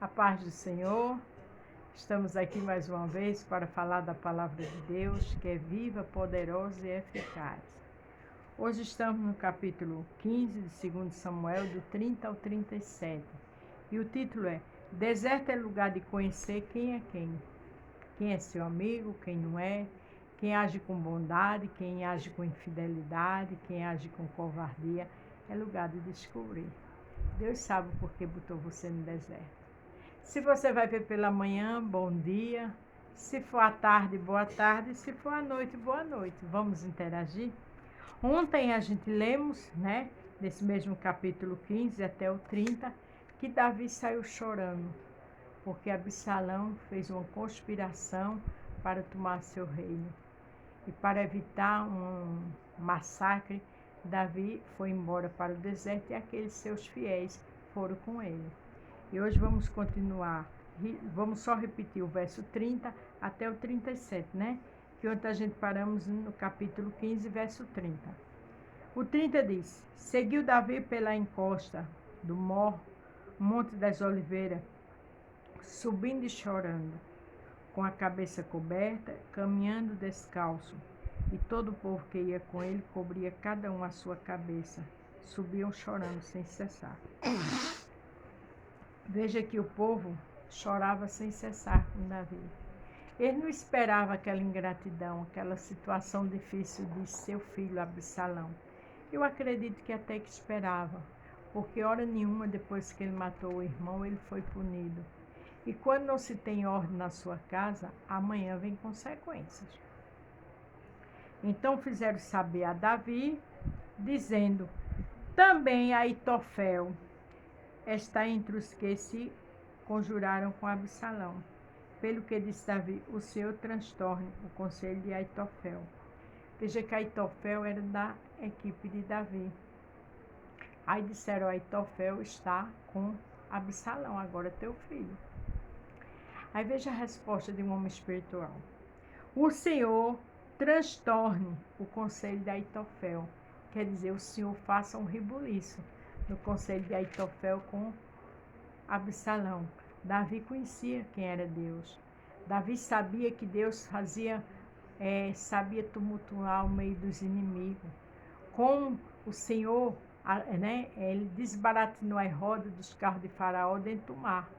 A paz do Senhor, estamos aqui mais uma vez para falar da palavra de Deus, que é viva, poderosa e eficaz. Hoje estamos no capítulo 15 de 2 Samuel, do 30 ao 37. E o título é: Deserto é lugar de conhecer quem é quem. Quem é seu amigo, quem não é, quem age com bondade, quem age com infidelidade, quem age com covardia. É lugar de descobrir. Deus sabe por que botou você no deserto. Se você vai ver pela manhã, bom dia. Se for à tarde, boa tarde. Se for à noite, boa noite. Vamos interagir? Ontem a gente lemos, nesse mesmo capítulo 15 até o 30, que Davi saiu chorando, porque Absalão fez uma conspiração para tomar seu reino. E para evitar um massacre, Davi foi embora para o deserto e aqueles seus fiéis foram com ele. E hoje vamos continuar, vamos só repetir o verso 30 até o 37, Que ontem a gente paramos no capítulo 15, verso 30. O 30 diz: Seguiu Davi pela encosta do Monte das Oliveiras, subindo e chorando, com a cabeça coberta, caminhando descalço. E todo o povo que ia com ele cobria cada um a sua cabeça. Subiam chorando sem cessar. Veja que o povo chorava sem cessar com Davi. Ele não esperava aquela ingratidão, aquela situação difícil de seu filho Absalão. Eu acredito que até que esperava, porque hora nenhuma depois que ele matou o irmão, ele foi punido. E quando não se tem ordem na sua casa, amanhã vem consequências. Então fizeram saber a Davi, dizendo: também Aitofel está entre os que se conjuraram com Absalão. Pelo que disse Davi, o Senhor transtorne o conselho de Aitofel. Veja que Aitofel era da equipe de Davi. Aí disseram: Aitofel está com Absalão, agora teu filho. Aí veja a resposta de um homem espiritual: o Senhor transtorne o conselho de Aitofel. Quer dizer, o Senhor faça um rebuliço no conselho de Aitofel com Absalão. Davi conhecia quem era Deus. Davi sabia que Deus sabia tumultuar o meio dos inimigos. Com o Senhor, ele desbaratinou a roda dos carros de Faraó dentro do mar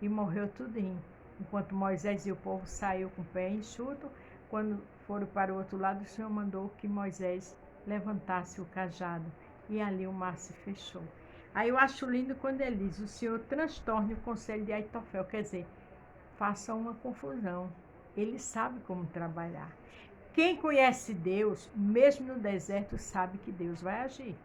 e morreu tudinho. Enquanto Moisés e o povo saíram com o pé enxuto, quando foram para o outro lado, o Senhor mandou que Moisés levantasse o cajado e ali o mar se fechou. Aí eu acho lindo quando ele diz: o Senhor transtorne o conselho de Aitofel, quer dizer, faça uma confusão. Ele sabe como trabalhar. Quem conhece Deus, mesmo no deserto, sabe que Deus vai agir.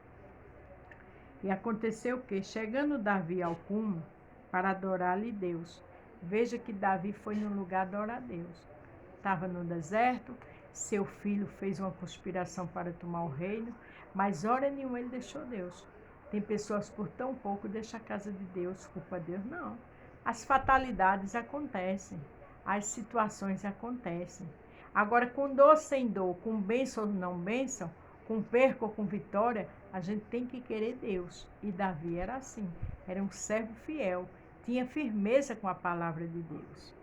E aconteceu que, chegando Davi ao cume para adorar-lhe Deus, veja que Davi foi no lugar adorar a Deus. Estava no deserto, seu filho fez uma conspiração para tomar o reino, mas hora nenhuma ele deixou Deus. Tem pessoas por tão pouco deixam a casa de Deus, culpa de Deus, não. As fatalidades acontecem, as situações acontecem. Agora, com dor, sem dor, com bênção ou não bênção, com perca ou com vitória, a gente tem que querer Deus. E Davi era assim, era um servo fiel, tinha firmeza com a palavra de Deus.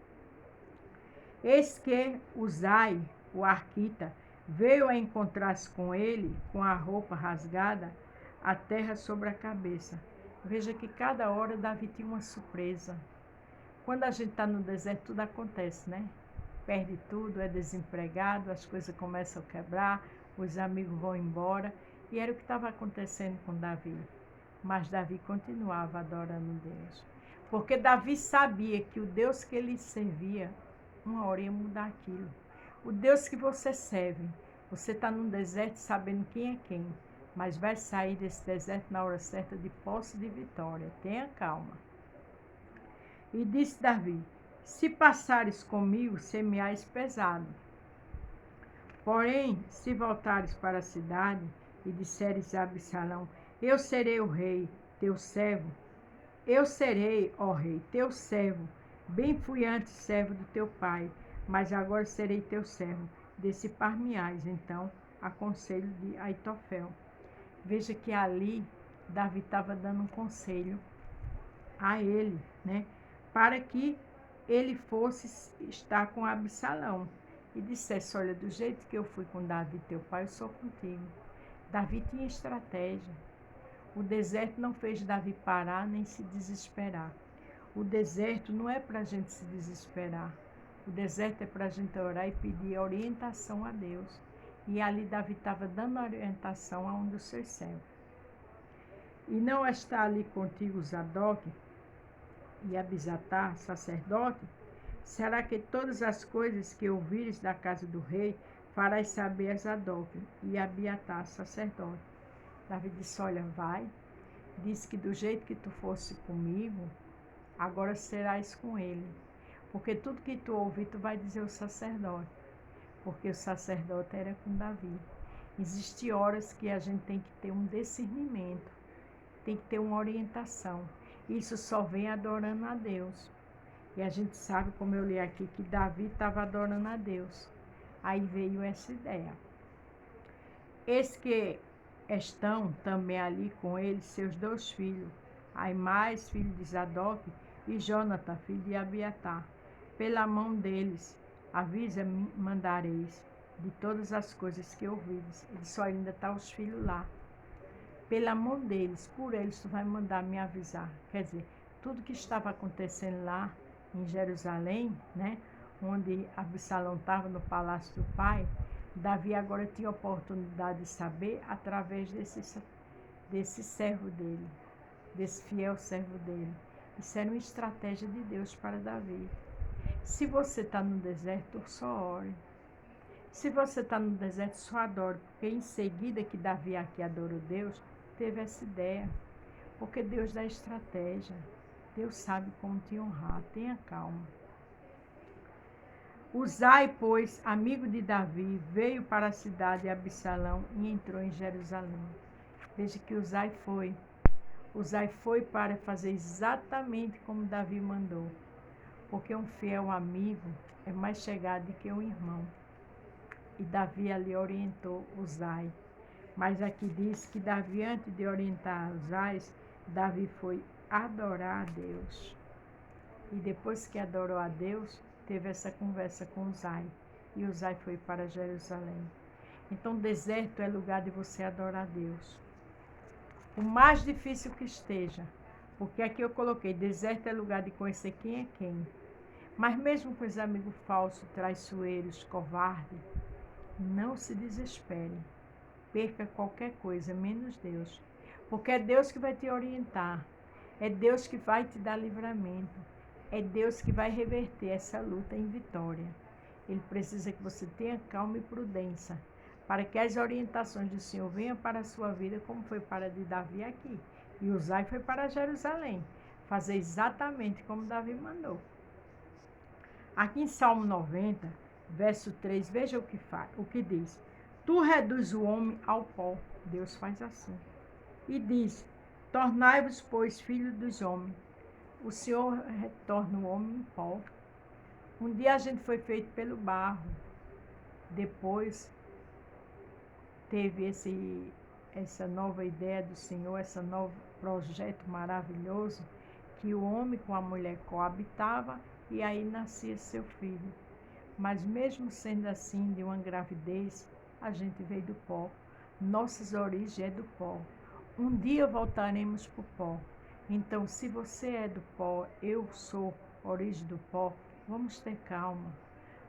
Eis que Uzai, o arquita, veio a encontrar-se com ele, com a roupa rasgada, a terra sobre a cabeça. Veja que cada hora Davi tinha uma surpresa. Quando a gente está no deserto, tudo acontece, Perde tudo, é desempregado, as coisas começam a quebrar, os amigos vão embora. E era o que estava acontecendo com Davi. Mas Davi continuava adorando Deus. Porque Davi sabia que o Deus que ele servia, uma hora ia mudar aquilo. O Deus que você serve, você está num deserto sabendo quem é quem, mas vai sair desse deserto na hora certa de posse de vitória. Tenha calma. E disse Davi: se passares comigo, semeais pesado. Porém, se voltares para a cidade e disseres a Absalão: eu serei o rei, teu servo. Eu serei, ó rei, teu servo. Bem fui antes servo do teu pai, mas agora serei teu servo. Dissipar-me-ás, então, a conselho de Aitofel. Veja que ali Davi estava dando um conselho a ele, para que ele fosse estar com Absalão. E dissesse: olha, do jeito que eu fui com Davi, teu pai, eu sou contigo. Davi tinha estratégia. O deserto não fez Davi parar nem se desesperar. O deserto não é para a gente se desesperar. O deserto é para a gente orar e pedir orientação a Deus. E ali Davi estava dando orientação a um dos seus servos. E não está ali contigo Zadok e Abisatar, sacerdote? Será que todas as coisas que ouvires da casa do rei farás saber a Zadok e Abiatar, sacerdote? Davi disse: olha, vai. Disse que do jeito que tu fosse comigo, agora serás com ele. Porque tudo que tu ouvir, tu vai dizer ao sacerdote. Porque o sacerdote era com Davi. Existem horas que a gente tem que ter um discernimento, tem que ter uma orientação. Isso só vem adorando a Deus. E a gente sabe, como eu li aqui, que Davi estava adorando a Deus. Aí veio essa ideia. Eis que estão também ali com ele seus 2 filhos, Aimás, filho de Zadok, e Jonathan, filho de Abiatar. Pela mão deles, avisa-me, mandareis, de todas as coisas que ouvides. Ele só ainda está os filhos lá. Pela mão deles, por eles, tu vai mandar me avisar. Quer dizer, tudo que estava acontecendo lá em Jerusalém, né, onde Absalão estava no palácio do pai, Davi agora tinha a oportunidade de saber através desse servo dele, desse fiel servo dele. Isso era uma estratégia de Deus para Davi. Se você está no deserto, só ore. Se você está no deserto, só adore. Porque em seguida que Davi aqui adorou Deus, teve essa ideia. Porque Deus dá estratégia. Deus sabe como te honrar. Tenha calma. Uzai, pois, amigo de Davi, veio para a cidade de Absalão e entrou em Jerusalém. Veja que Uzai foi. Uzai foi para fazer exatamente como Davi mandou. Porque um fiel amigo é mais chegado do que um irmão. E Davi ali orientou Uzai. Mas aqui diz que Davi, antes de orientar Uzai, Davi foi adorar a Deus. E depois que adorou a Deus, teve essa conversa com Uzai. E Uzai foi para Jerusalém. Então, deserto é lugar de você adorar a Deus. O mais difícil que esteja. Porque aqui eu coloquei, deserto é lugar de conhecer quem é quem. Mas mesmo com os amigos falsos, traiçoeiros, covardes, não se desespere. Perca qualquer coisa, menos Deus. Porque é Deus que vai te orientar. É Deus que vai te dar livramento. É Deus que vai reverter essa luta em vitória. Ele precisa que você tenha calma e prudência, para que as orientações do Senhor venham para a sua vida, como foi para de Davi aqui. E Uzai foi para Jerusalém, fazer exatamente como Davi mandou. Aqui em Salmo 90, verso 3, veja o que diz. Tu reduz o homem ao pó. Deus faz assim. E diz, tornai-vos, pois, filhos dos homens. O Senhor retorna o homem em pó. Um dia a gente foi feito pelo barro. Depois teve essa nova ideia do Senhor, esse novo projeto maravilhoso, que o homem com a mulher coabitava e aí nascia seu filho. Mas mesmo sendo assim, de uma gravidez, a gente veio do pó. Nossas origens é do pó. Um dia voltaremos para o pó. Então, se você é do pó, eu sou origem do pó, vamos ter calma,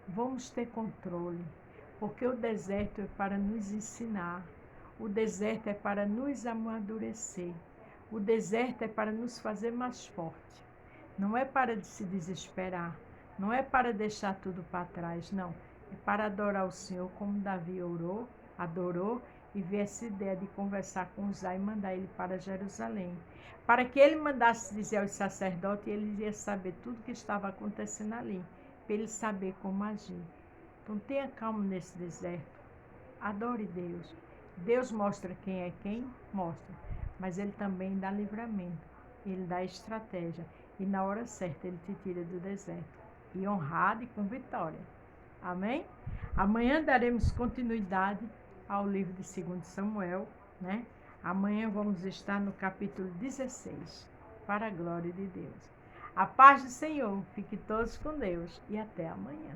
vamos ter controle. Porque o deserto é para nos ensinar. O deserto é para nos amadurecer. O deserto é para nos fazer mais forte. Não é para se desesperar. Não é para deixar tudo para trás, não. É para adorar o Senhor como Davi orou, adorou e ver essa ideia de conversar com Uzai e mandar ele para Jerusalém. Para que ele mandasse dizer aos sacerdotes, ele ia saber tudo que estava acontecendo ali, para ele saber como agir. Então tenha calma nesse deserto. Adore Deus. Deus mostra quem é quem, mostra. Mas Ele também dá livramento. Ele dá estratégia. E na hora certa Ele te tira do deserto. E honrado e com vitória. Amém? Amanhã daremos continuidade ao livro de 2 Samuel, né? Amanhã vamos estar no capítulo 16. Para a glória de Deus. A paz do Senhor. Fique todos com Deus e até amanhã.